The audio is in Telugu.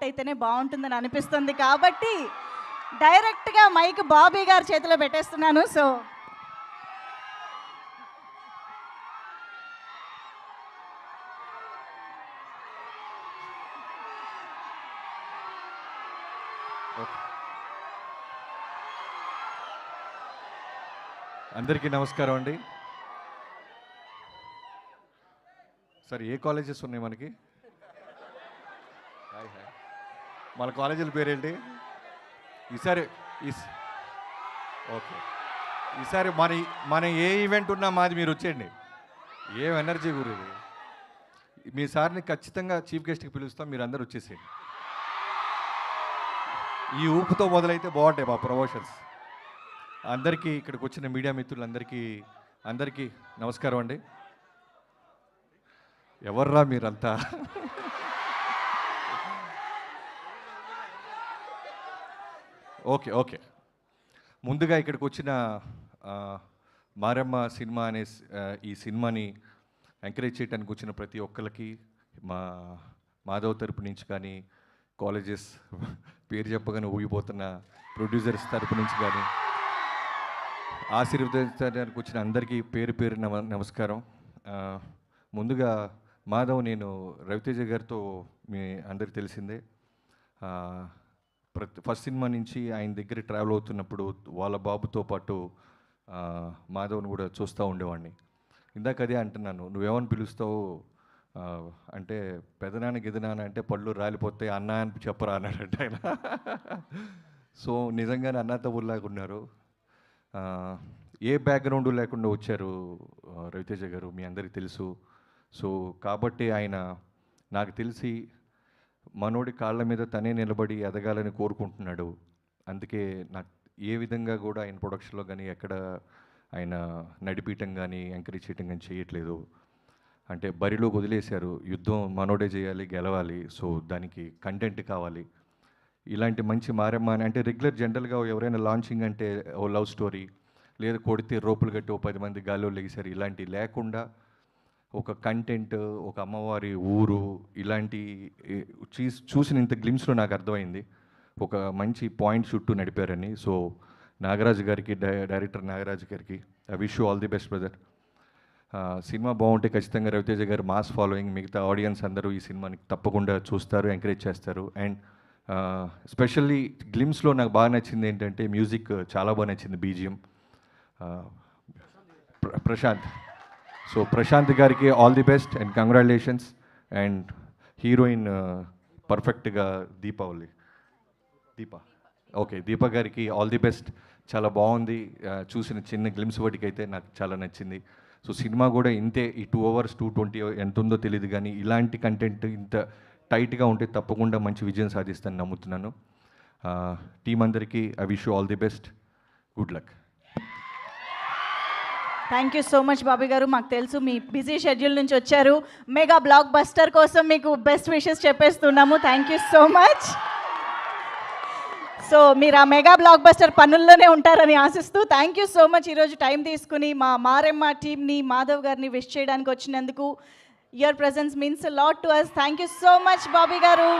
అయితేనే బాగుంటుందని అనిపిస్తుంది. కాబట్టి డైరెక్ట్గా మైక్ బాబీ గారి చేతిలో పెట్టేస్తున్నాను. సో అందరికీ నమస్కారం అండి. సార్ ఏ కాలేజెస్ ఉన్నాయి మనకి? మన కాలేజీల పేరేంటి ఈసారి? ఓకే, ఈసారి మన ఏ ఈవెంట్ ఉన్నా మాది మీరు వచ్చేయండి. ఏం ఎనర్జీ గురించి మీ సార్ని ఖచ్చితంగా చీఫ్ గెస్ట్కి పిలుస్తాం, మీరు అందరు వచ్చేసేయండి. ఈ ఊపుతో మొదలైతే బాగుంటాయి మా ప్రమోషన్స్. అందరికీ ఇక్కడికి వచ్చిన మీడియా మిత్రులందరికీ నమస్కారం అండి. ఎవర్రా మీరంతా? ఓకే ముందుగా ఇక్కడికి వచ్చిన మారమ్మ సినిమా అనే ఈ సినిమాని ఎంకరేజ్ చేయడానికి వచ్చిన ప్రతి ఒక్కరికి మా మాధవ్ తరపు నుంచి కానీ, కాలేజెస్ పేరు చెప్పగానే ఊగిపోతున్న ప్రొడ్యూసర్స్ తరపు నుంచి కానీ ఆశీర్వదించడానికి వచ్చిన అందరికీ పేరు నమస్కారం. ముందుగా మాధవ్, నేను రవితేజ గారితో మీ అందరికి తెలిసిందే. ఫస్ట్ సినిమా నుంచి ఆయన దగ్గర ట్రావెల్ అవుతున్నప్పుడు వాళ్ళ బాబుతో పాటు మాధవ్ని కూడా చూస్తూ ఉండేవాడిని. ఇందాక అదే అంటున్నాను, నువ్వేమని పిలుస్తావు అంటే పెదనాన్న గిదనాన్న అంటే పళ్ళు రాలిపోతాయి, అన్న అని చెప్పరా అన్నాడంటే ఆయన. సో నిజంగానే అన్న తమ్ముళ్ళలాగా ఉన్నారు. ఏ బ్యాక్గ్రౌండ్ లేకుండా వచ్చారు రవితేజ గారు, మీ అందరికీ తెలుసు. సో కాబట్టి ఆయన నాకు తెలిసి మనోడి కాళ్ళ మీద తనే నిలబడి ఎదగాలని కోరుకుంటున్నాడు. అందుకే నాకు ఏ విధంగా కూడా ఆయన ప్రొడక్షన్లో కానీ ఎక్కడ ఆయన నడిపీయటం కానీ ఎంకరేజ్ చేయటం కానీ చేయట్లేదు. అంటే బరిలో వదిలేశారు, యుద్ధం మనోడే చేయాలి, గెలవాలి. సో దానికి కంటెంట్ కావాలి. ఇలాంటి మంచి మారమ్మ అంటే రెగ్యులర్ జనరల్గా ఎవరైనా లాంచింగ్ అంటే ఓ లవ్ స్టోరీ, లేదా కొడితే రోపులు కట్టి ఓ 10 మంది గాల్లో లెగిసారు, ఇలాంటి లేకుండా ఒక కంటెంట్, ఒక అమ్మవారి ఊరు, ఇలాంటి చూసిన ఇంత గ్లిమ్స్లో నాకు అర్థమైంది ఒక మంచి పాయింట్ చుట్టూ నడిపారని. సో నాగరాజు గారికి, డైరెక్టర్ నాగరాజు గారికి I wish you all the best brother. Cinema బాగుంటే ఖచ్చితంగా రవితేజ గారు మాస్ ఫాలోయింగ్, మిగతా ఆడియన్స్ అందరూ ఈ సినిమాని తప్పకుండా చూస్తారు, ఎంకరేజ్ చేస్తారు. అండ్ స్పెషల్లీ గ్లిమ్స్లో నాకు బాగా నచ్చింది ఏంటంటే మ్యూజిక్ చాలా బాగా నచ్చింది, బీజిఎం. ప్రశాంత్, సో ప్రశాంత్ గారికి all the best and congratulations. And heroine పర్ఫెక్ట్గా దీప గారికి ఆల్ ది బెస్ట్. చాలా బాగుంది, చూసిన చిన్న గ్లిమ్స్ వాటికి అయితే నాకు చాలా నచ్చింది. సో సినిమా కూడా ఇంతే, ఈ 2 hours 220 ఎంత ఉందో తెలియదు, కానీ ఇలాంటి కంటెంట్ ఇంత టైట్గా ఉంటే తప్పకుండా మంచి విజయం సాధిస్తానని నమ్ముతున్నాను. టీం అందరికీ I wish you all the best, good luck. Thank you so much Bobby గారు. మాకు తెలుసు మీ బిజీ షెడ్యూల్ నుంచి వచ్చారు, మెగా బ్లాక్ బస్టర్ కోసం మీకు బెస్ట్ విషెస్ చెప్పేస్తున్నాము. Thank you so much. So మీరు ఆ మెగా బ్లాక్ బస్టర్ పనుల్లోనే ఉంటారని ఆశిస్తూ థ్యాంక్ యూ సో మచ్. ఈరోజు టైం తీసుకుని మా మారెమ్మ టీమ్ని, మాధవ్ గారిని విష్ చేయడానికి వచ్చినందుకు. Your presence means a lot to us. Thank you so much Bobby గారు.